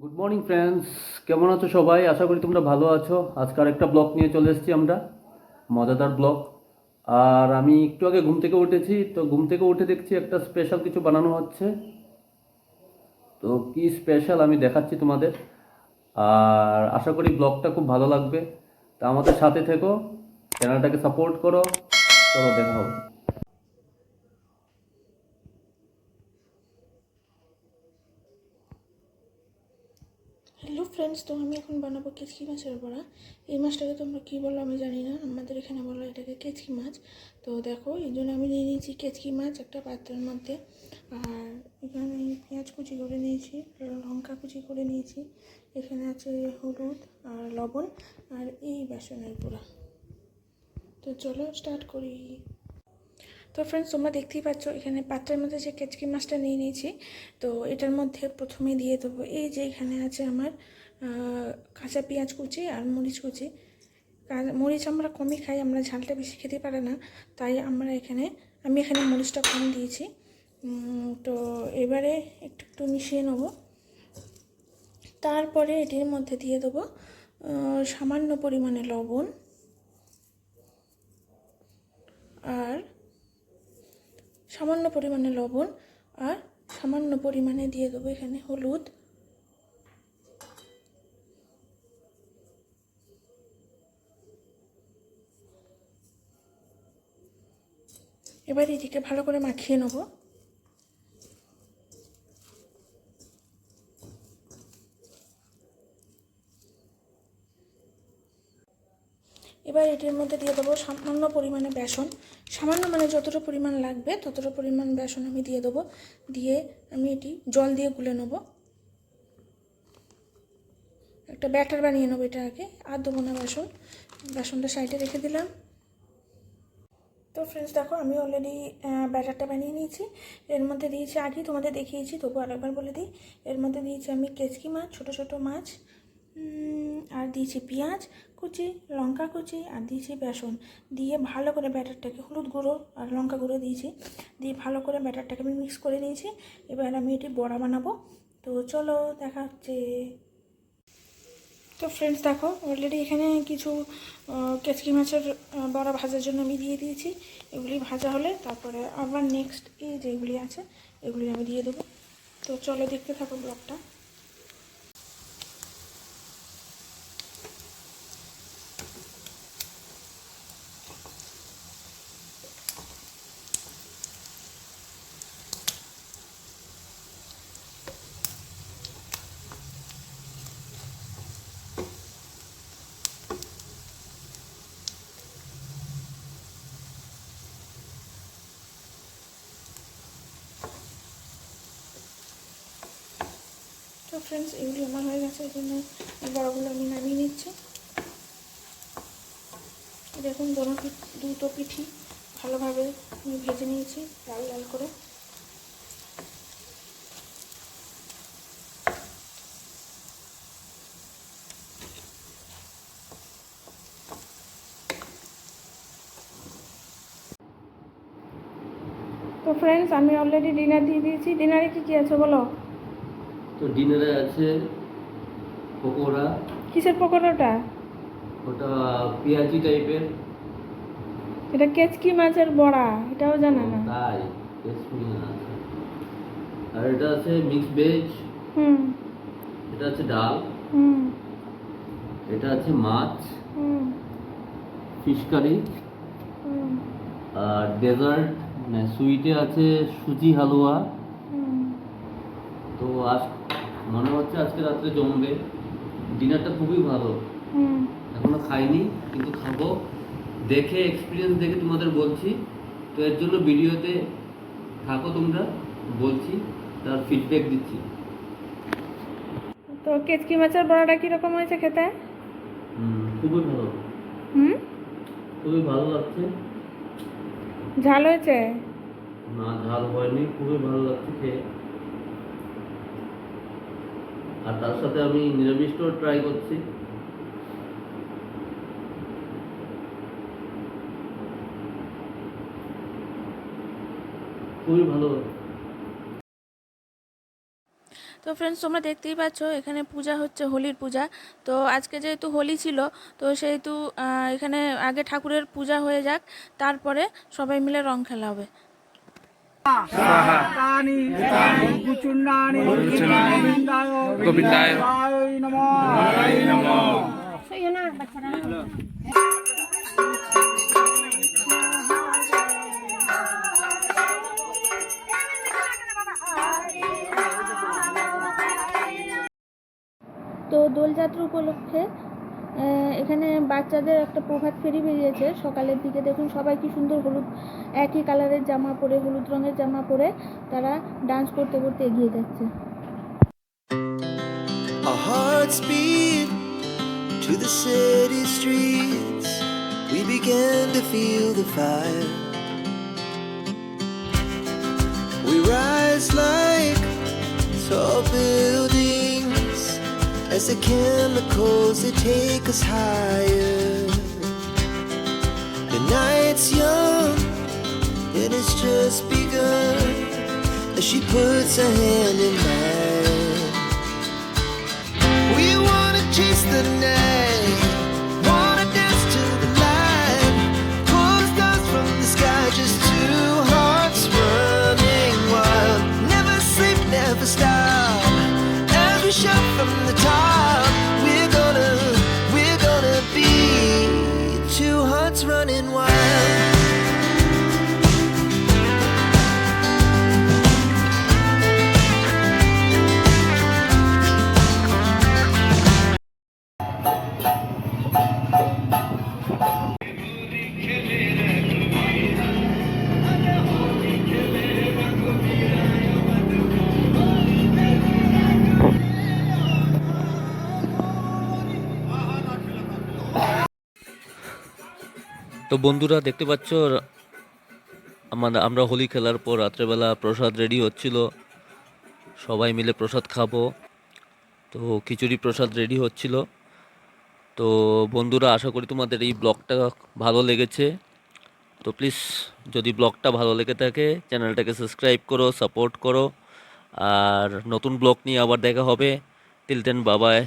Good morning friends, কেমন আছো সবাই? আশা করি তোমরা ভালো আছো। আজকে আরেকটা ব্লগ নিয়ে চলে এসেছি আমরা, মজাদার ব্লগ। আর আমি একটু আগে ঘুম থেকে উঠেছি, তো ঘুম থেকে উঠে দেখছি একটা স্পেশাল কিছু বানানো হচ্ছে। তো কি স্পেশাল আমি দেখাচ্ছি তোমাদের। আর আশা করি ব্লগটা খুব ভালো লাগবে। তা আমাদের সাথে থেকো, চ্যানেলটাকে সাপোর্ট করো। চলো দেখা হবে। হ্যালো ফ্রেন্ডস, তো আমি এখন বানাবো কেচকি মাছের বড়া। এই মাছটাকে তোমরা কী বলো আমি জানি না, আমাদের এখানে বলো এটাকে কেচকি মাছ। তো দেখো, এই জন্য আমি নিয়ে নিয়েছি কেচকি মাছ একটা পাত্রের মধ্যে। আর এখানে আমি পেঁয়াজ কুচি করে নিয়েছি, লঙ্কা কুচি করে নিয়েছি। এখানে আছে হলুদ আর লবণ আর এই বেসনের গুঁড়া। তো চলো স্টার্ট করি। তো ফ্রেন্ডস, তোমরা দেখতেই পাচ্ছ এখানে পাত্রের মধ্যে যে কেচকি মাছটা নিয়ে নিয়েছি। তো এটার মধ্যে প্রথমে দিয়ে দেবো এই যে এখানে আছে আমার কাঁচা পেঁয়াজ কুচি আর মরিচ কুচি। মরিচ আমরা কমই খাই, আমরা ঝালটা বেশি খেতে পারে না, তাই আমি এখানে মরিচটা কম দিয়েছি। তো এবারে একটু একটু মিশিয়ে নেব। তারপরে এটির মধ্যে দিয়ে দেবো সামান্য পরিমাণে লবণ আর সামান্য পরিমাণে দিয়ে দেবো এখানে হলুদ। এবার এটিকে ভালো করে মাখিয়ে নেব। এবার এটির মধ্যে দিয়ে দেবো সামান্য পরিমাণে বেসন। সামান্য মানে যতটা পরিমাণ লাগবে ততটা পরিমাণ বেসন আমি দিয়ে দেবো। দিয়ে আমি এটি জল দিয়ে গুলে নেব, একটা ব্যাটার বানিয়ে নেবো। এটা আগে আর দেবো না বেসনটা সাইডে রেখে দিলাম। তো ফ্রেন্ডস দেখো, আমি অলরেডি ব্যাটারটা বানিয়ে নিয়েছি। এর মধ্যে দিয়েছি, আগেই তোমাদের দেখিয়েছি, তবু আরেকবার বলে দিই। এর মধ্যে দিয়েছি আমি কেচকি মাছ, ছোটো ছোটো মাছ, আর দিয়েছি পেঁয়াজ কুচি, লঙ্কা কুচি, আর দিয়েছি বেসন। দিয়ে ভালো করে ব্যাটারটাকে, হলুদ গুঁড়ো আর লঙ্কা গুঁড়ো দিয়েছি, দিয়ে ভালো করে ব্যাটারটাকে আমি মিক্স করে নিয়েছি। এবার আমি এটি বড়া বানাবো। তো চলো দেখা হচ্ছে। তো ফ্রেন্ডস দেখো, অলরেডি এখানে কিছু কেচকি মাছের বড়া ভাজার জন্য আমি দিয়ে দিয়েছি। এগুলি ভাজা হলে তারপরে আবার নেক্সট এই যেগুলি আছে এগুলি আমি দিয়ে দেবো। তো চলো দেখতে থাকো ব্লগটা। তো ফ্রেন্ডস, এগুলি আমার হয়ে গেছে, এই জন্য এই বড়াগুলো আমি নামিয়ে নিচ্ছি। দেখুন দুটো পিঠি ভালোভাবে আমি ভেজে নিয়েছি লাল লাল করে। তো ফ্রেন্ডস, আমি অলরেডি ডিনার দিয়ে দিয়েছি। ডিনারে কী কী আছে বলো? তো ডিনারে আছে পকোড়া। কিসের পকোড়াটা? ওটা পেঁয়াজি টাইপের। এটা কেচকি মাছের বড়া, এটাও জানা না? তাই রেশমি আছে। আর এটা আছে মিক্স ভেজ। হুম এটা আছে ডাল। হুম এটা আছে মাছ, হুম ফিশ কারি। হুম আর ডেজার্ট মানে সুইটে আছে সুজি হালুয়া। হুম তো আজ মনে হচ্ছে আজকে রাত্রে জমবে। ডিনারটা খুবই ভালো। হুম এখনো খাইনি, কিন্তু খাবো। দেখে এক্সপিরিয়েন্স দেখে তোমাদের বলছি। তো এর জন্য ভিডিওতে থাকো তোমরা, বলছি, তার ফিডব্যাক দিচ্ছি। তো কেচকি মাছের বড়াটা কীরকম হয়েছে খেতে? খুবই ভালো। হুম খুবই ভালো লাগছে। ঝাল হয়েছে? না, ঝাল হয়নি, খুবই ভালো লাগছে খেয়ে। আর তার সাথে আমি নিরামিষটাও ট্রাই করছি। খুবই ভালো। তো ফ্রেন্ডস, তোমরা দেখতেই পাচ্ছ এখানে পূজা হচ্ছে, হোলির পূজা। তো আজকে যেহেতু হোলি ছিল, তো সেহেতু এখানে আগে ঠাকুরের পূজা হয়ে যাক, তারপরে সবাই মিলে রং খেলা হবে। तानि गुचुन्नानि गोविन्दाय नमः তো দোলযাত্রা উপলক্ষে এখানে বাচ্চাদের একটা প্রভাত ফেরি বেরিয়েছে সকালের দিকে। দেখুন সবাই কি সুন্দর হলুদ, একই কালারের জামা পরে, হলুদ রঙের জামা পরে তারা ডান্স করতে করতে এগিয়ে যাচ্ছে। Our hearts beat to the city streets. We began to feel the fire. We rise like tall buildings as the chemicals they take us higher. The night's young and it's just begun as she puts her hand in mine. We wanna chase the night, wanna dance to the light, pull the stars from the sky, just two hearts running wild. Never sleep, never stop, as we shout from the top. We're gonna be two hearts running wild. তো বন্ধুরা দেখতে পাচ্ছ, আমরা হোলি খেলার পর রাত্রেবেলা প্রসাদ ready হচ্ছিল, সবাই মিলে প্রসাদ খাবো। তো খিচুড়ি প্রসাদ রেডি হচ্ছিল। তো বন্ধুরা, আশা করি তোমাদের এই ব্লগটা ভালো লেগেছে। তো প্লিজ, যদি ব্লগটা ভালো লেগে থাকে চ্যানেলটাকে সাবস্ক্রাইব করো, সাপোর্ট করো। আর নতুন ব্লগ নিয়ে আবার দেখা হবে। Till then, bye by.